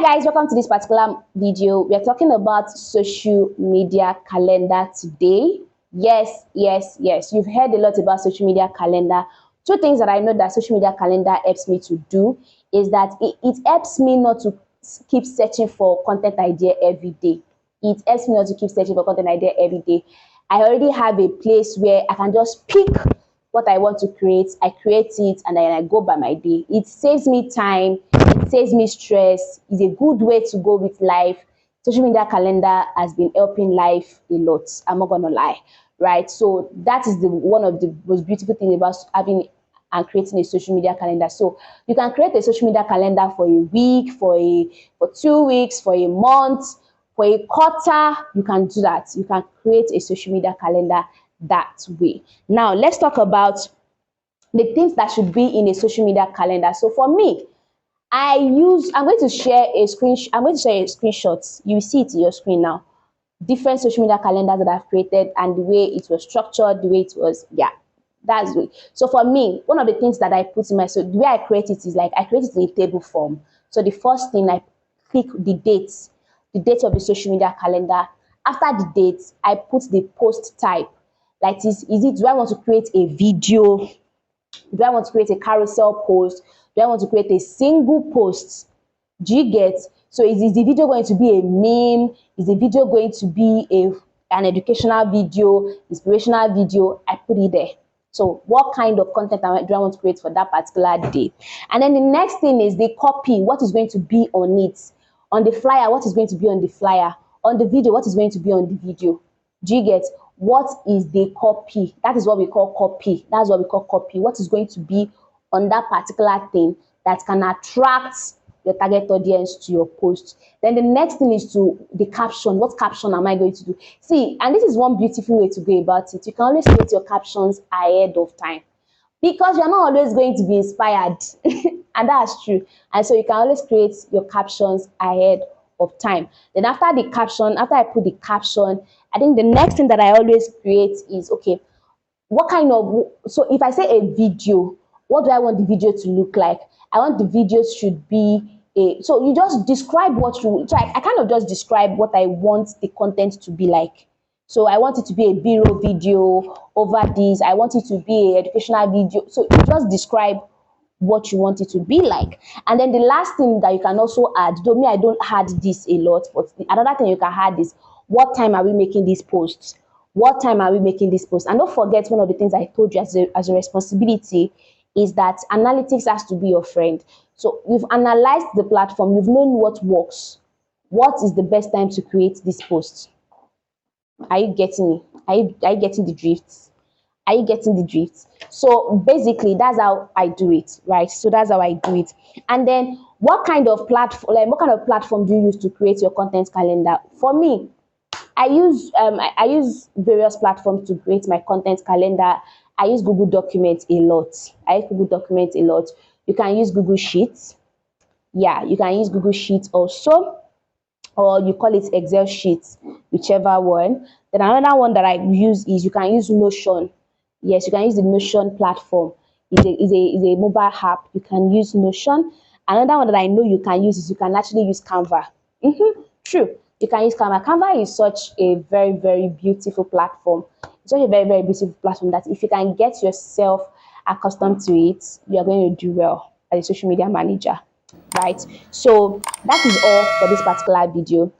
Guys, welcome to this particular video. We are talking about social media calendar today. Yes, you've heard a lot about social media calendar. Two things that I know that social media calendar helps me to do is that it helps me not to keep searching for content idea every day. It helps me not to keep searching for content idea every day. I already have a place where I can just pick what I want to create, I create it, and then I go by my day. It saves me time, it saves me stress. It's a good way to go with life. Social media calendar has been helping life a lot. I'm not gonna lie, right? So that is one of the most beautiful things about having and creating a social media calendar. So you can create a social media calendar for a week, for 2 weeks, for a month, for a quarter. You can do that. You can create a social media calendar that way. Now let's talk about the things that should be in a social media calendar. So for me, I'm going to share a screenshot. You see it in your screen now. Different social media calendars that I've created and the way it was structured, the way it was, that's the way. So for me, one of the things that I put in the way I create it is like I create it in a table form. So the first thing, I click the date of the social media calendar. After the date, I put the post type. Like, do I want to create a video? Do I want to create a carousel post? Do I want to create a single post? Do you get? So is the video going to be a meme? Is the video going to be an educational video, inspirational video? I put it there. So what kind of content do I want to create for that particular day? And then the next thing is the copy. What is going to be on it? On the flyer, what is going to be on the flyer? On the video, what is going to be on the video? Do you get? What is the copy? That is what we call copy. That's what we call copy. What is going to be on that particular thing that can attract your target audience to your post? Then the next thing is the caption. What caption am I going to do? See, and this is one beautiful way to go about it. You can always create your captions ahead of time because you're not always going to be inspired. And that's true. And so you can always create your captions ahead of time. Then after I put the caption, I think the next thing that I always create is, okay, so if I say a video, what do I want the video to look like? I want the videos should be so you just describe I kind of just describe what I want the content to be like. So I want it to be a B-roll video over this. I want it to be an educational video. So you just describe what you want it to be like. And then the last thing that you can also add, though me, I don't add this a lot, but another thing you can add is, what time are we making these posts? What time are we making this post? And don't forget, one of the things I told you as a responsibility is that analytics has to be your friend. So you've analyzed the platform, you've known what works. What is the best time to create this post? Are you getting me? Are you getting the drift? Are you getting the drift? So basically, that's how I do it, right? So that's how I do it. And then what kind of platform do you use to create your content calendar? For me, I use various platforms to create my content calendar. I use Google Documents a lot. You can use Google Sheets. Yeah, you can use Google Sheets also, or you call it Excel sheets, whichever one. Then another one that I use is, you can use Notion. Yes, you can use the Notion platform. It's a mobile app. You can use Notion. Another one that I know you can use is, you can actually use Canva. True. You can use Canva. Canva is such a very, very beautiful platform. It's such a very, very beautiful platform that if you can get yourself accustomed to it, you are going to do well as a social media manager, right? So that is all for this particular video.